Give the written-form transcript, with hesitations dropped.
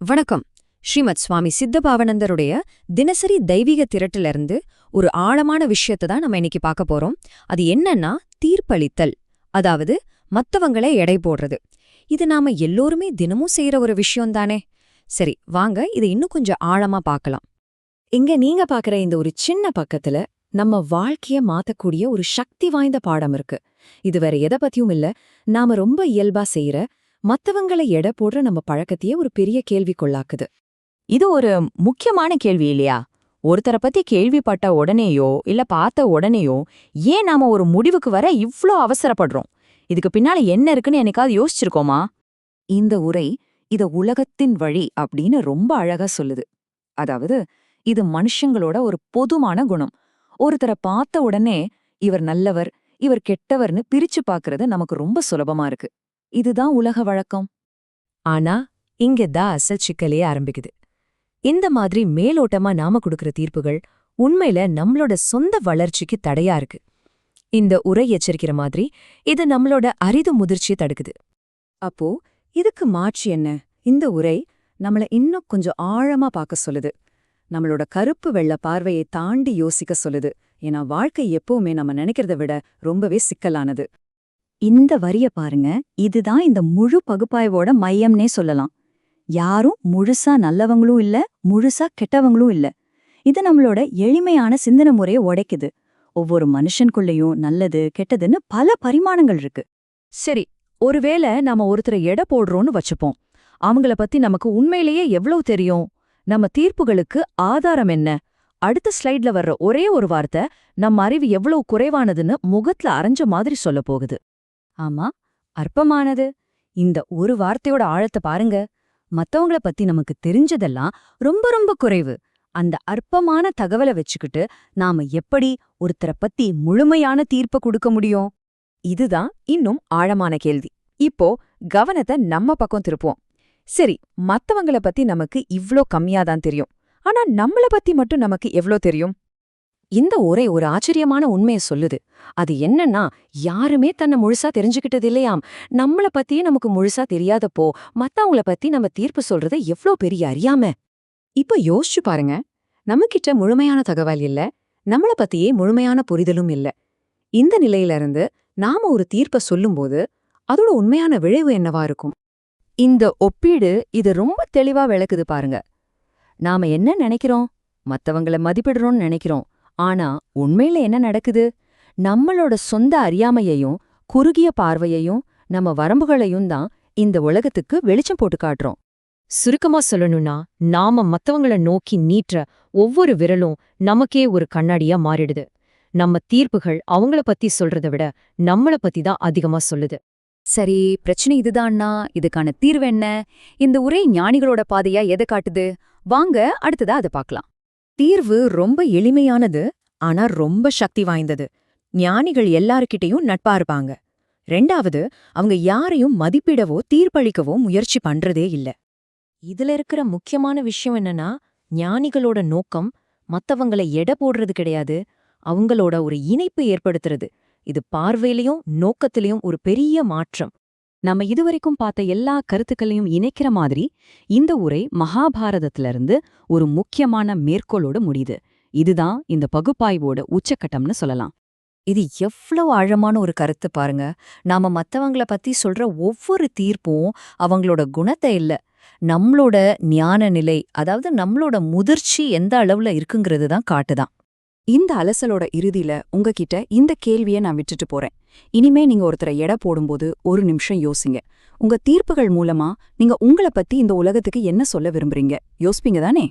வணக்கம். ஸ்ரீமத் சுவாமி சித்தபாவனந்தருடைய தினசரி தெய்வீக திரட்டிலிருந்து ஒரு ஆழமான விஷயத்தை தான் நம்ம இன்னைக்கு பார்க்க போறோம். அது என்னன்னா தீர்ப்பளித்தல், அதாவது மத்தவங்களே எடை போடுறது. இது நாம எல்லோருமே தினமும் செய்யற ஒரு விஷயம்தானே. சரி, வாங்க இதை இன்னும் கொஞ்சம் ஆழமா பார்க்கலாம். இங்க நீங்க பாக்குற இந்த ஒரு சின்ன பக்கத்துல நம்ம வாழ்க்கைய மாத்தக்கூடிய ஒரு சக்தி வாய்ந்த பாடம் இருக்கு. இது வேற எதை பத்தியும் இல்ல, நாம ரொம்ப இயல்பா செய்யற மத்தவங்களை எடை போடுற நம்ம பழக்கத்தையே ஒரு பெரிய கேள்விக்குள்ளாக்குது. இது ஒரு முக்கியமான கேள்வி இல்லையா? ஒருத்தரை பத்தி கேள்விப்பட்ட உடனேயோ இல்ல பார்த்த உடனேயோ ஏன் நாம ஒரு முடிவுக்கு வர இவ்ளோ அவசரப்படுறோம்? இதுக்கு பின்னால என்ன இருக்குன்னு என்னைக்காவது யோசிச்சிருக்கோமா? இந்த உரை இத உலகத்தின் வழி அப்படின்னு ரொம்ப அழகா சொல்லுது. அதாவது இது மனுஷங்களோட ஒரு பொதுமான குணம். ஒருத்தரை பார்த்த உடனே இவர் நல்லவர், இவர் கெட்டவர்னு பிரிச்சு பார்க்கறது நமக்கு ரொம்ப சுலபமா இருக்கு. இதுதான் உலக வழக்கம். ஆனா இங்கதான் அசல் சிக்கலே ஆரம்பிக்குது. இந்த மாதிரி மேலோட்டமா நாம கொடுக்கற தீர்ப்புகள் உண்மையில நம்மளோட சொந்த வளர்ச்சிக்கு தடையா இருக்கு. இந்த உரை எச்சரிக்கிற மாதிரி இது நம்மளோட அரிது முதிர்ச்சியை தடுக்குது. அப்போ இதுக்கு மாற்று என்ன? இந்த உரை நம்மள இன்னும் கொஞ்சம் ஆழமா பார்க்க சொல்லுது. நம்மளோட கருப்பு வெள்ள பார்வையை தாண்டி யோசிக்க சொல்லுது. ஏன்னா வாழ்க்கை எப்பவுமே நம்ம நினைக்கிறத விட ரொம்பவே சிக்கலானது. இந்த வரிய பாருங்க, இதுதான் இந்த முழு பகுப்பாய்வோட மையம்னே சொல்லலாம். யாரும் முழுசா நல்லவங்களும் இல்ல, முழுசா கெட்டவங்களும் இல்ல. இது நம்மளோட எளிமையான சிந்தனை முறையை உடைக்குது. ஒவ்வொரு மனுஷனுக்குள்ளேயும் நல்லது கெட்டதுன்னு பல பரிமாணங்கள் இருக்கு. சரி, ஒருவேளை நாம ஒருத்தரை எடை போடுறோம்னு வச்சுப்போம். அவங்கள பத்தி நமக்கு உண்மையிலேயே எவ்வளவு தெரியும்? நம்ம தீர்ப்புகளுக்கு ஆதாரம் என்ன? அடுத்த ஸ்லைட்ல வர்ற ஒரே ஒரு வார்த்தை நம்ம அறிவு எவ்வளவு குறைவானதுன்னு முகத்துல அரைஞ்ச மாதிரி சொல்ல போகுது. ஆமா, அற்பமானது. இந்த ஒரு வார்த்தையோட ஆழத்தை பாருங்க. மத்தவங்கள பத்தி நமக்கு தெரிஞ்சதெல்லாம் ரொம்ப ரொம்ப குறைவு. அந்த அற்பமான தகவலை வச்சுக்கிட்டு நாம எப்படி ஒருத்தரை பத்தி முழுமையான தீர்ப்பை கொடுக்க முடியும்? இதுதான் இன்னும் ஆழமான கேள்வி. இப்போ கவனத்தை நம்ம பக்கம் திருப்புவோம். சரி, மத்தவங்கள பத்தி நமக்கு இவ்ளோ கம்மியாதான் தெரியும். ஆனா நம்மள பத்தி மட்டும் நமக்கு எவ்ளோ தெரியும்? இந்த உரை ஒரு ஆச்சரியமான உண்மையை சொல்லுது. அது என்னன்னா, யாருமே தன்னை முழுசா தெரிஞ்சுக்கிட்டது இல்லையாம். நம்மள பத்தியே நமக்கு முழுசா தெரியாதப்போ மத்தவங்கள பத்தி நம்ம தீர்ப்பு சொல்றது எவ்ளோ பெரிய அறியாம. இப்ப யோசிச்சு பாருங்க, நம்மகிட்ட முழுமையான தகவல் இல்ல, நம்மள பத்தியே முழுமையான புரிதலும் இல்ல. இந்த நிலையில இருந்து நாம ஒரு தீர்ப்ப சொல்லும்போது அதோட உண்மையான விளைவு என்னவா இருக்கும்? இந்த ஒப்பீடு இது ரொம்ப தெளிவா விளக்குது பாருங்க. நாம என்ன நினைக்கிறோம்? மத்தவங்கள மதிப்பிடுறோம்னு நினைக்கிறோம். ஆனா உண்மையில என்ன நடக்குது? நம்மளோட சொந்த அறியாமையையும் குறுகிய பார்வையையும் நம்ம வரம்புகளையும் தான் இந்த உலகத்துக்கு வெளிச்சம் போட்டு காட்டுறோம். சுருக்கமா சொல்லணும்னா, நாம மத்தவங்கள நோக்கி நீட்டுற ஒவ்வொரு விரலும் நமக்கே ஒரு கண்ணாடியா மாறிடுது. நம்ம தீர்ப்புகள் அவங்கள பத்தி சொல்றதை விட நம்மள பத்தி தான் அதிகமா சொல்லுது. சரி, பிரச்சனை இதுதான்னா இதுக்கான தீர்வு என்ன? இந்த உரை ஞானிகளோட பாதையா எதை காட்டுது? வாங்க அடுத்ததா அதை பார்க்கலாம். தீர்வு ரொம்ப எளிமையானது, ஆனா ரொம்ப சக்தி வாய்ந்தது. ஞானிகள் எல்லார்கிட்டயும் நட்பா இருப்பாங்க. 2வது, அவங்க யாரையும் மதிப்பிடவோ தீர்ப்பளிக்கவோ முயற்சி பண்றதே இல்ல. இதுல இருக்கிற முக்கியமான விஷயம் என்னன்னா, ஞானிகளோட நோக்கம் மத்தவங்களை எடை போடுறது கிடையாது, அவங்களோட ஒரு இணைப்பு ஏற்படுத்துறது. இது பார்வையிலையும் நோக்கத்திலையும் ஒரு பெரிய மாற்றம். நம்ம இதுவரைக்கும் பார்த்த எல்லா கருத்துக்களையும் இணைக்கிற மாதிரி இந்த உரை மகாபாரதத்திலிருந்து ஒரு முக்கியமான மேற்கோளோட முடியுது. இதுதான் இந்த பகுப்பாய்வோட உச்சக்கட்டம்னு சொல்லலாம். இது எவ்வளவு ஆழமான ஒரு கருத்து பாருங்க. நாம மத்தவங்கள பத்தி சொல்ற ஒவ்வொரு தீர்ப்பும் அவங்களோட குணத்தை இல்ல, நம்மளோட ஞான நிலை, அதாவது நம்மளோட முதிர்ச்சி எந்த அளவுல இருக்குங்கிறது தான் காட்டுதான். இந்த அலசலோட இறுதியில உங்ககிட்ட இந்த கேள்வியை நான் விட்டுட்டு போறேன். இனிமே நீங்க ஒருத்தரை எடை போடும்போது ஒரு நிமிஷம் யோசிங்க. உங்க தீர்ப்புகள் மூலமா நீங்க உங்கள பத்தி இந்த உலகத்துக்கு என்ன சொல்ல விரும்புறீங்க? யோசிப்பீங்க தானே?